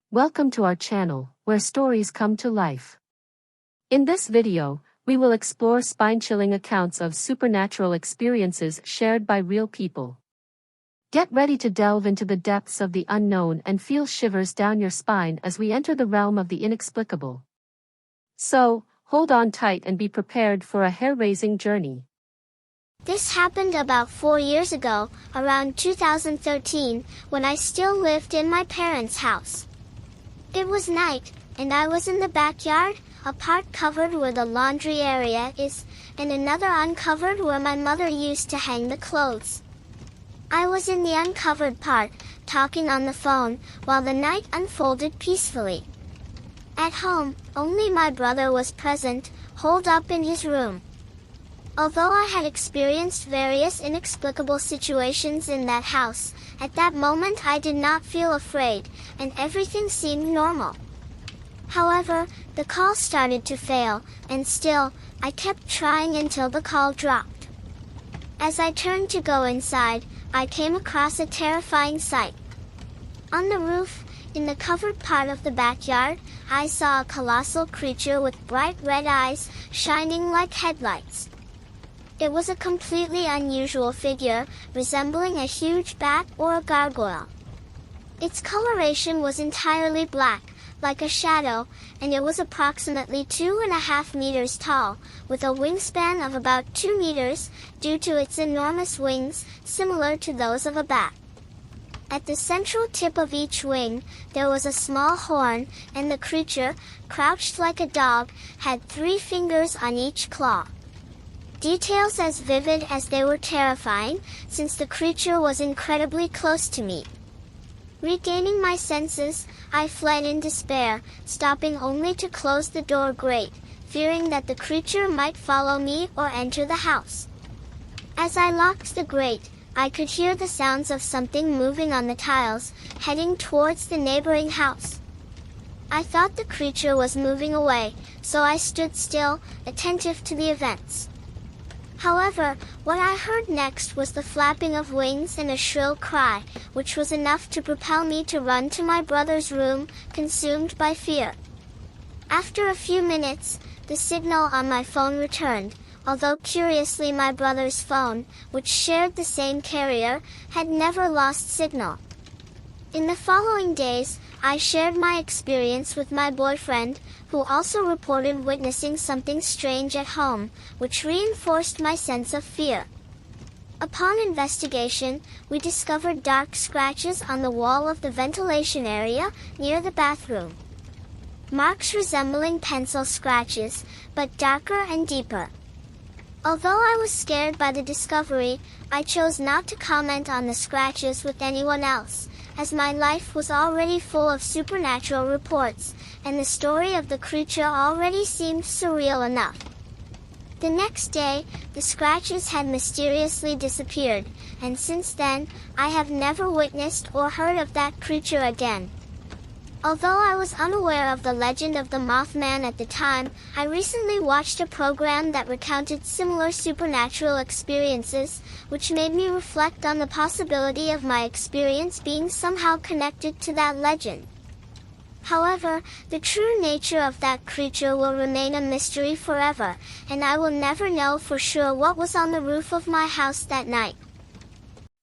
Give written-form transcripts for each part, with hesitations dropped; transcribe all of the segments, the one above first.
Welcome to our channel, where stories come to life. In this video, we will explore spine-chilling accounts of supernatural experiences shared by real people. Get ready to delve into the depths of the unknown and feel shivers down your spine as we enter the realm of the inexplicable. So, hold on tight and be prepared for a hair-raising journey. This happened about 4 years ago, around 2013, when I still lived in my parents' house. It was night, and I was in the backyard, a part covered where the laundry area is, and another uncovered where my mother used to hang the clothes. I was in the uncovered part, talking on the phone, while the night unfolded peacefully. At home, only my brother was present, holed up in his room. Although I had experienced various inexplicable situations in that house, at that moment I did not feel afraid, and everything seemed normal. However, the call started to fail, and still, I kept trying until the call dropped. As I turned to go inside, I came across a terrifying sight. On the roof, in the covered part of the backyard, I saw a colossal creature with bright red eyes, shining like headlights. It was a completely unusual figure, resembling a huge bat or a gargoyle. Its coloration was entirely black, like a shadow, and it was approximately 2.5 meters tall, with a wingspan of about 2 meters, due to its enormous wings, similar to those of a bat. At the central tip of each wing, there was a small horn, and the creature, crouched like a dog, had 3 fingers on each claw. Details as vivid as they were terrifying, since the creature was incredibly close to me. Regaining my senses, I fled in despair, stopping only to close the door grate, fearing that the creature might follow me or enter the house. As I locked the grate, I could hear the sounds of something moving on the tiles, heading towards the neighboring house. I thought the creature was moving away, so I stood still, attentive to the events. However, what I heard next was the flapping of wings and a shrill cry, which was enough to propel me to run to my brother's room, consumed by fear. After a few minutes, the signal on my phone returned, although curiously my brother's phone, which shared the same carrier, had never lost signal. In the following days, I shared my experience with my boyfriend, who also reported witnessing something strange at home, which reinforced my sense of fear. Upon investigation, we discovered dark scratches on the wall of the ventilation area near the bathroom. Marks resembling pencil scratches, but darker and deeper. Although I was scared by the discovery, I chose not to comment on the scratches with anyone else, as my life was already full of supernatural reports, and the story of the creature already seemed surreal enough. The next day, the scratches had mysteriously disappeared, and since then, I have never witnessed or heard of that creature again. Although I was unaware of the legend of the Mothman at the time, I recently watched a program that recounted similar supernatural experiences, which made me reflect on the possibility of my experience being somehow connected to that legend. However, the true nature of that creature will remain a mystery forever, and I will never know for sure what was on the roof of my house that night.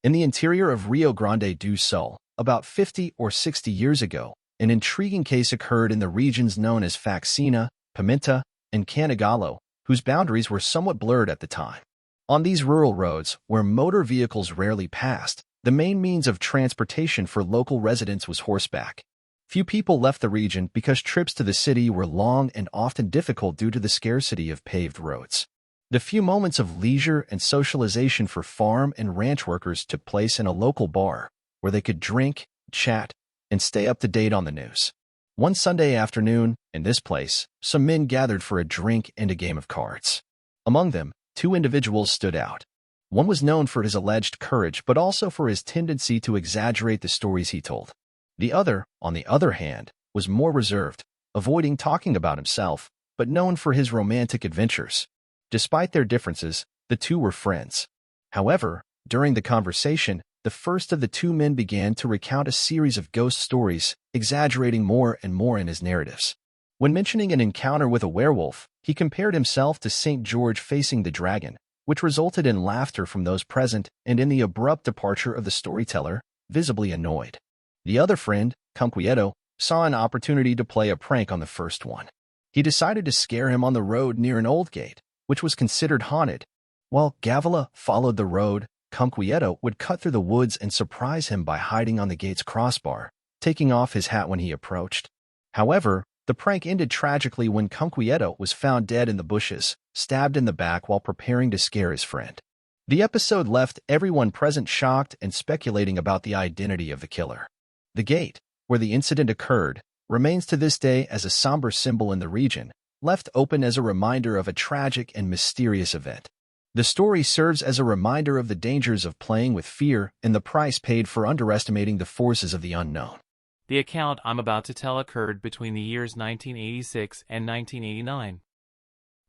In the interior of Rio Grande do Sul, about 50 or 60 years ago, an intriguing case occurred in the regions known as Faxina, Pimenta, and Canagalo, whose boundaries were somewhat blurred at the time. On these rural roads, where motor vehicles rarely passed, the main means of transportation for local residents was horseback. Few people left the region because trips to the city were long and often difficult due to the scarcity of paved roads. The few moments of leisure and socialization for farm and ranch workers took place in a local bar, where they could drink, chat, and stay up to date on the news. One Sunday afternoon, in this place, some men gathered for a drink and a game of cards. Among them, 2 individuals stood out. One was known for his alleged courage, but also for his tendency to exaggerate the stories he told. The other, on the other hand, was more reserved, avoiding talking about himself, but known for his romantic adventures. Despite their differences, the 2 were friends. However, during the conversation, the first of the two men began to recount a series of ghost stories, exaggerating more and more in his narratives. When mentioning an encounter with a werewolf, he compared himself to St. George facing the dragon, which resulted in laughter from those present and in the abrupt departure of the storyteller, visibly annoyed. The other friend, Conquieto, saw an opportunity to play a prank on the first one. He decided to scare him on the road near an old gate, which was considered haunted. While Gavila followed the road, Conquieto would cut through the woods and surprise him by hiding on the gate's crossbar, taking off his hat when he approached. However, the prank ended tragically when Conquieto was found dead in the bushes, stabbed in the back while preparing to scare his friend. The episode left everyone present shocked and speculating about the identity of the killer. The gate, where the incident occurred, remains to this day as a somber symbol in the region, left open as a reminder of a tragic and mysterious event. The story serves as a reminder of the dangers of playing with fear and the price paid for underestimating the forces of the unknown. The account I'm about to tell occurred between the years 1986 and 1989.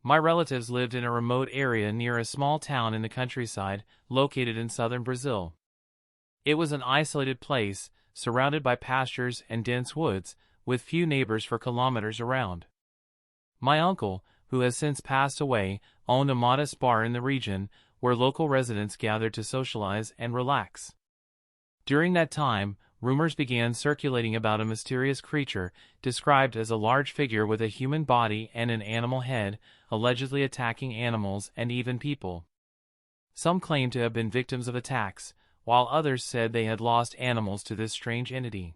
My relatives lived in a remote area near a small town in the countryside, located in southern Brazil. It was an isolated place, surrounded by pastures and dense woods, with few neighbors for kilometers around. My uncle, who has since passed away, owned a modest bar in the region, where local residents gathered to socialize and relax. During that time, rumors began circulating about a mysterious creature, described as a large figure with a human body and an animal head, allegedly attacking animals and even people. Some claimed to have been victims of attacks, while others said they had lost animals to this strange entity.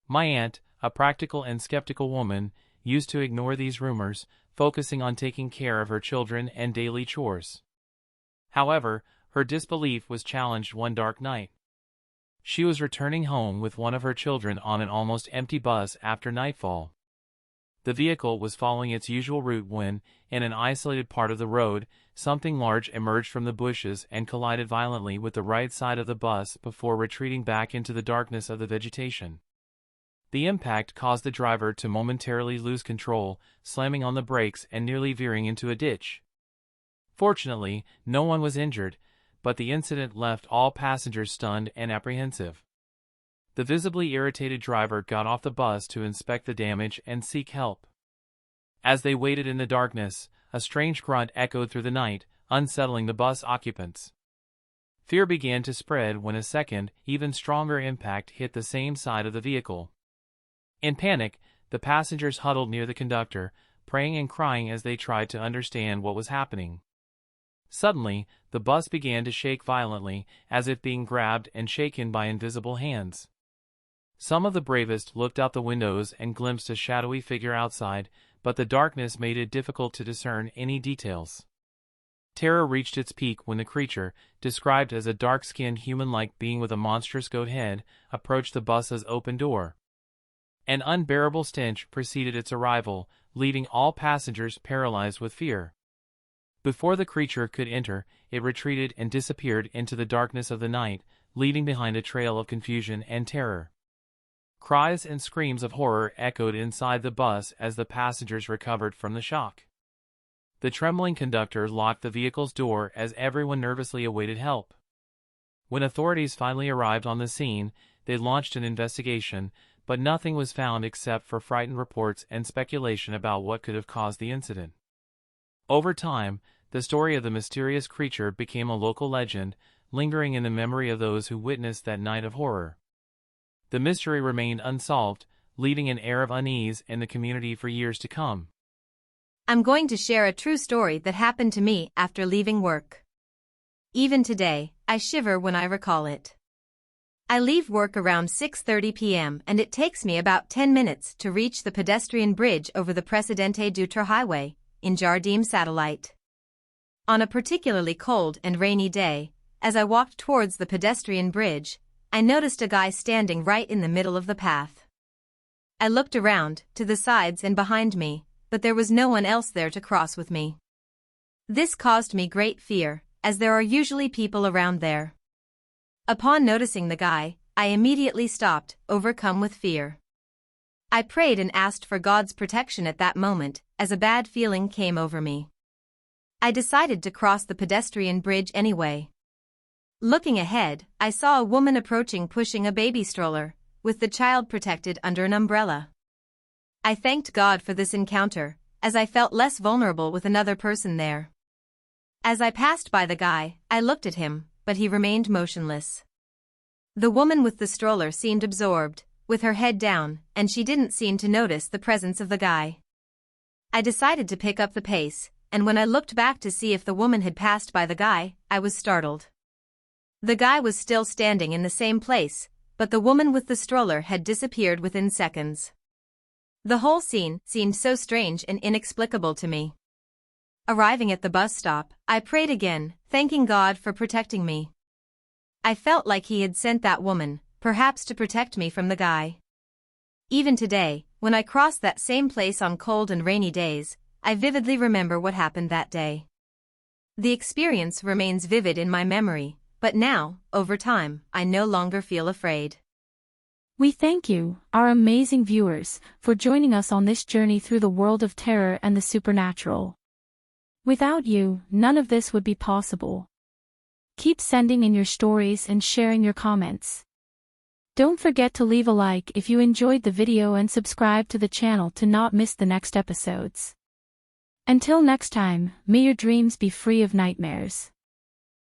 My aunt, a practical and skeptical woman, used to ignore these rumors, focusing on taking care of her children and daily chores. However, her disbelief was challenged one dark night. She was returning home with one of her children on an almost empty bus after nightfall. The vehicle was following its usual route when, in an isolated part of the road, something large emerged from the bushes and collided violently with the right side of the bus before retreating back into the darkness of the vegetation. The impact caused the driver to momentarily lose control, slamming on the brakes and nearly veering into a ditch. Fortunately, no one was injured, but the incident left all passengers stunned and apprehensive. The visibly irritated driver got off the bus to inspect the damage and seek help. As they waited in the darkness, a strange grunt echoed through the night, unsettling the bus occupants. Fear began to spread when a second, even stronger impact hit the same side of the vehicle. In panic, the passengers huddled near the conductor, praying and crying as they tried to understand what was happening. Suddenly, the bus began to shake violently, as if being grabbed and shaken by invisible hands. Some of the bravest looked out the windows and glimpsed a shadowy figure outside, but the darkness made it difficult to discern any details. Terror reached its peak when the creature, described as a dark-skinned human-like being with a monstrous goat head, approached the bus's open door. An unbearable stench preceded its arrival, leaving all passengers paralyzed with fear. Before the creature could enter, it retreated and disappeared into the darkness of the night, leaving behind a trail of confusion and terror. Cries and screams of horror echoed inside the bus as the passengers recovered from the shock. The trembling conductor locked the vehicle's door as everyone nervously awaited help. When authorities finally arrived on the scene, they launched an investigation, but nothing was found except for frightened reports and speculation about what could have caused the incident. Over time, the story of the mysterious creature became a local legend, lingering in the memory of those who witnessed that night of horror. The mystery remained unsolved, leaving an air of unease in the community for years to come. I'm going to share a true story that happened to me after leaving work. Even today, I shiver when I recall it. I leave work around 6:30 p.m. and it takes me about 10 minutes to reach the pedestrian bridge over the Presidente Dutra Highway, in Jardim Satellite. On a particularly cold and rainy day, as I walked towards the pedestrian bridge, I noticed a guy standing right in the middle of the path. I looked around, to the sides and behind me, but there was no one else there to cross with me. This caused me great fear, as there are usually people around there. Upon noticing the guy, I immediately stopped, overcome with fear. I prayed and asked for God's protection at that moment, as a bad feeling came over me. I decided to cross the pedestrian bridge anyway. Looking ahead, I saw a woman approaching pushing a baby stroller, with the child protected under an umbrella. I thanked God for this encounter, as I felt less vulnerable with another person there. As I passed by the guy, I looked at him, but he remained motionless. The woman with the stroller seemed absorbed, with her head down, and she didn't seem to notice the presence of the guy. I decided to pick up the pace, and when I looked back to see if the woman had passed by the guy, I was startled. The guy was still standing in the same place, but the woman with the stroller had disappeared within seconds. The whole scene seemed so strange and inexplicable to me. Arriving at the bus stop, I prayed again, thanking God for protecting me. I felt like He had sent that woman, perhaps to protect me from the guy. Even today, when I cross that same place on cold and rainy days, I vividly remember what happened that day. The experience remains vivid in my memory, but now, over time, I no longer feel afraid. We thank you, our amazing viewers, for joining us on this journey through the world of terror and the supernatural. Without you, none of this would be possible. Keep sending in your stories and sharing your comments. Don't forget to leave a like if you enjoyed the video and subscribe to the channel to not miss the next episodes. Until next time, may your dreams be free of nightmares.